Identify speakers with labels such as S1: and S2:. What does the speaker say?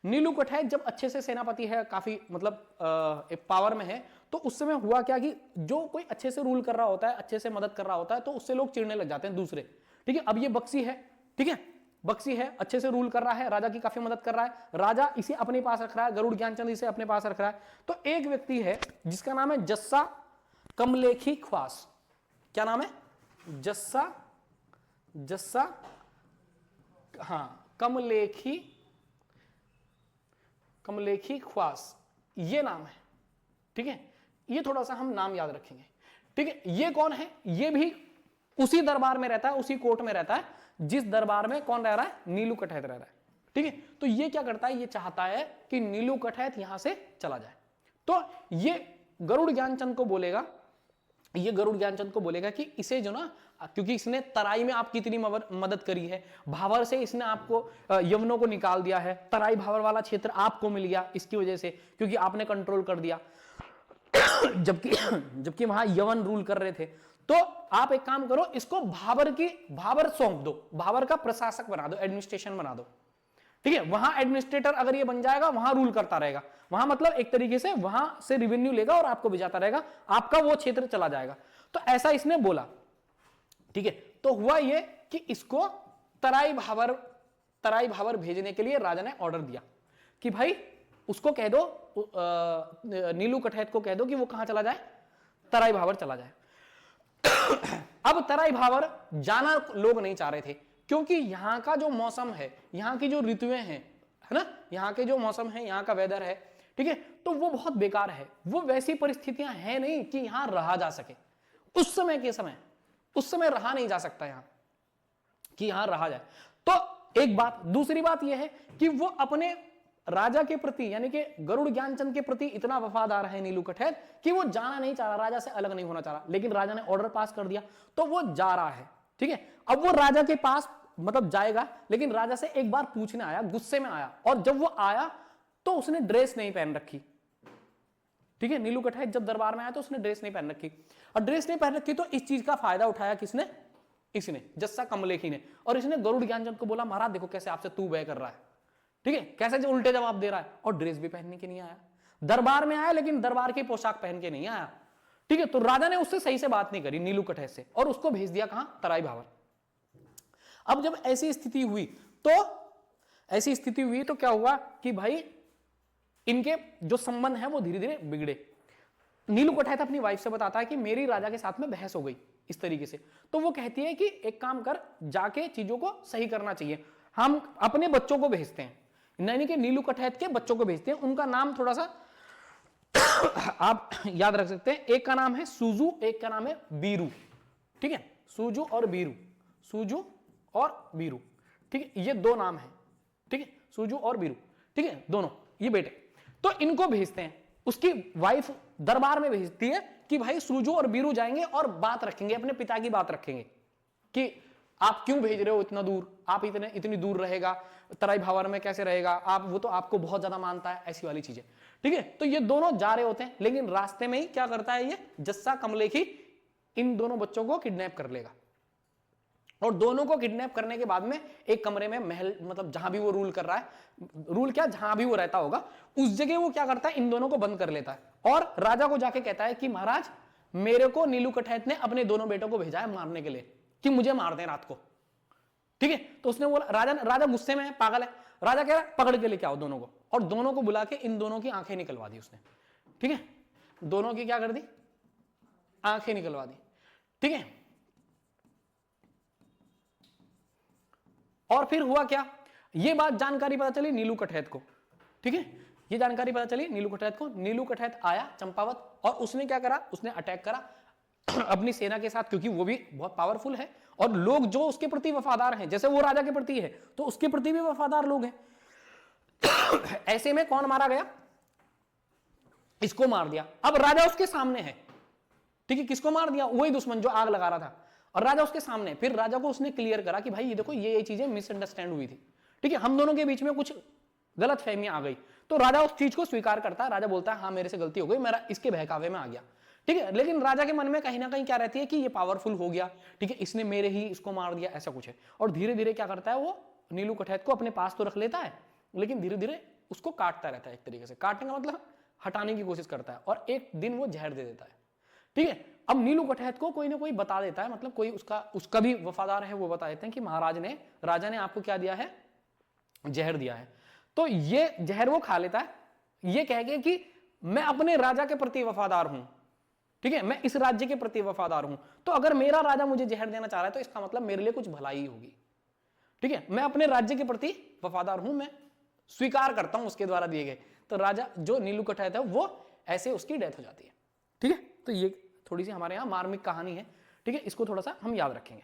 S1: नीलू कठैत जब अच्छे से सेनापति है, काफी मतलब एक पावर में है, तो उस समय हुआ क्या कि जो कोई अच्छे से रूल कर रहा होता है, अच्छे से मदद कर रहा होता है, तो उससे लोग चिढ़ने लग जाते हैं दूसरे। ठीक है, अब ये बक्सी है, ठीक है, बक्सी है, अच्छे से रूल कर रहा है, राजा की काफी मदद कर रहा है, राजा इसे अपने पास रख रहा है, गरुड़ ज्ञानचंद इसे अपने पास रख रहा है। तो एक व्यक्ति है जिसका नाम है जस्सा कमलेखी ख्वास। क्या नाम है? जस्सा हाँ, कमलेखी ख्वास, ये नाम है। ठीक है, ये थोड़ा सा हम नाम याद रखेंगे। ठीक है, ये कौन है? ये भी उसी दरबार में रहता है, उसी कोर्ट में रहता है जिस दरबार में कौन रह रहा है? नीलू कठैत रह रहा है। ठीक है, तो ये क्या करता है? ये चाहता है कि नीलू कठैत यहां से चला जाए। तो ये गरुड़ ज्ञानचंद को बोलेगा, ये गरुड़ ज्ञानचंद को बोलेगा कि इसे जो ना, क्योंकि इसने तराई में आपकी इतनी मदद करी है, भावर से इसने आपको यवनों को निकाल दिया है, तराई भावर वाला क्षेत्र आपको मिल गया इसकी वजह से, क्योंकि आपने कंट्रोल कर दिया जबकि वहां यवन रूल कर रहे थे। तो आप एक काम करो, इसको भावर सौंप दो, भावर का प्रशासक बना दो, एडमिनिस्ट्रेशन बना दो। ठीक है, वहां एडमिनिस्ट्रेटर अगर ये बन जाएगा, वहां रूल करता रहेगा, वहां मतलब एक तरीके से वहां से रिवेन्यू लेगा और आपको भिजाता रहेगा, आपका वो क्षेत्र चला जाएगा। तो ऐसा इसने बोला। ठीक है, तो हुआ ये कि इसको तराई भावर भेजने के लिए राजा ने ऑर्डर दिया कि भाई उसको कह दो, नीलू कठैत को कह दो कि वो कहां चला जाए? तराई भावर चला जाए। अब तराई भावर जाना लोग नहीं चाह रहे थे, क्योंकि यहां का जो मौसम है, यहां की जो ऋतुएं हैं, है ना, यहां के जो मौसम है, यहां का वेदर है, ठीक है, तो वो बहुत बेकार है। वो वैसी परिस्थितियां हैं नहीं कि यहां रहा जा सके। उस समय रहा नहीं जा सकता यहां कि यहां रहा जाए। तो एक बात, दूसरी बात यह है कि वो अपने राजा के प्रति, यानी कि गरुड़ ज्ञानचंद के प्रति इतना वफादार है नीलू कठैत कि वो जाना नहीं चाह रहा, राजा से अलग नहीं होना चाह रहा। लेकिन राजा ने ऑर्डर पास कर दिया तो वो जा रहा है। ठीक है, अब वो राजा के पास मतलब जाएगा, लेकिन राजा से एक बार पूछने आया, गुस्से में आया, और जब वो आया तो उसने ड्रेस नहीं पहन रखी। ठीक है, नीलू कठैत जब दरबार में आया तो उसने ड्रेस नहीं पहन रखी, और ड्रेस नहीं पहन रखी तो इस चीज का फायदा उठाया किसने? इसने, जस्सा कमलेखी ने। और इसने गरुड़ ज्ञानचंद को बोला, महाराज देखो कैसे आपसे तू बह कर रहा है, ठीक है, कैसे जो उल्टे जवाब दे रहा है, और ड्रेस भी पहनने के नहीं आया। दरबार में आया लेकिन दरबार की पोशाक पहन के नहीं आया। ठीक है, तो राजा ने उससे सही से बात नहीं करी नीलू कठैत से, और उसको भेज दिया कहां? तराई भावर। अब जब ऐसी स्थिति हुई तो क्या हुआ कि भाई इनके जो संबंध है वो धीरे धीरे बिगड़े। नीलू कठैत अपनी वाइफ से बताता है कि मेरी राजा के साथ में बहस हो गई इस तरीके से। तो वो कहती है कि एक काम कर, जाके चीजों को सही करना चाहिए, हम अपने बच्चों को भेजते हैं, यानी कि नीलू कठैत के बच्चों को भेजते हैं। उनका नाम थोड़ा सा आप याद रख सकते हैं, एक का नाम है सूजू, एक का नाम है बीरू। ठीक है, सूजू और बीरू, सूजू और बीरू। ठीक है, ये दो नाम है। ठीक है, सूजू और बीरू, ठीक है, दोनों ये बेटे। तो इनको भेजते हैं, उसकी वाइफ दरबार में भेजती है कि भाई सूजू और बीरू जाएंगे और बात रखेंगे, अपने पिता की बात रखेंगे कि आप क्यों भेज रहे हो इतना दूर, आप इतनी दूर रहेगा, तराई भावर में कैसे रहेगा आप, वो तो आपको बहुत ज्यादा मानता है, ऐसी वाली चीजें। ठीक है, तो ये दोनों जा रहे होते हैं, लेकिन रास्ते में ही क्या करता है ये जस्सा कमलेखी, इन दोनों बच्चों को किडनैप कर लेगा। और दोनों को किडनैप करने के बाद में एक कमरे में, महल मतलब जहां भी वो रूल कर रहा है, रूल क्या, जहां भी वो रहता होगा उस जगह वो क्या करता है, इन दोनों को बंद कर लेता है और राजा को जाके कहता है कि महाराज मेरे को नीलू कठैत ने अपने दोनों बेटों को भेजा है मारने के लिए, कि मुझे मार दें रात को। ठीक है, तो उसने बोला, राजा गुस्से में है, पागल है। राजा कह रहा है पकड़ के लेके आओ दोनों को, और दोनों को बुला के इन दोनों की आंखें निकलवा दी उसने। ठीक है, दोनों की क्या कर दी, आंखें निकलवा दी। ठीक है, और फिर हुआ क्या, ये बात जानकारी पता चली नीलू कठैत को। ठीक है, ये जानकारी पता चली नीलू कठैत को। नीलू कठैत आया चंपावत, और उसने क्या करा, उसने अटैक करा अपनी सेना के साथ, क्योंकि वो भी बहुत पावरफुल है और लोग जो उसके प्रति वफादार हैं, जैसे वो राजा के प्रति है तो उसके प्रति भी वफादार लोग हैं। ऐसे में कौन मारा गया, इसको मार दिया। अब राजा उसके सामने है। ठीक है, किसको मार दिया, वही दुश्मन जो आग लगा रहा था, और राजा उसके सामने। फिर राजा को उसने क्लियर करा कि भाई ये देखो ये चीजें मिसअंडरस्टैंड हुई थी। ठीक है, हम दोनों के बीच में कुछ गलत फहमियां आ गई। तो राजा उस चीज को स्वीकार करता है, राजा बोलता है हाँ मेरे से गलती हो गई, मेरा इसके बहकावे में आ गया। ठीक है, लेकिन राजा के मन में कहीं ना कहीं क्या रहती है कि ये पावरफुल हो गया, ठीक है, इसने मेरे ही इसको मार दिया, ऐसा कुछ है। और धीरे धीरे क्या करता है वो, नीलू कठैत को अपने पास तो रख लेता है, लेकिन धीरे धीरे उसको काटता रहता है, एक तरीके से काटने का मतलब हटाने की कोशिश करता है, और एक दिन वो जहर दे देता है। ठीक है, अब नीलू कठैत को कोई ना कोई बता देता है, मतलब कोई उसका भी वफादार है, वो बता देते हैं कि राजा ने आपको क्या दिया है, जहर दिया है। तो ये जहर वो खा लेता है, ये कह के कि मैं अपने राजा के प्रति वफादार हूं, ठीक है, मैं इस राज्य के प्रति वफादार हूं, तो अगर मेरा राजा मुझे जहर देना चाह रहा है तो इसका मतलब मेरे लिए कुछ भलाई होगी। ठीक है, मैं अपने राज्य के प्रति वफादार हूं, मैं स्वीकार करता हूं उसके द्वारा दिए गए। तो राजा जो नीलू कठैत है वो ऐसे उसकी डेथ हो जाती है। ठीक है, तो ये थोड़ी सी हमारे यहां मार्मिक कहानी है। ठीक है, इसको थोड़ा सा हम याद रखेंगे।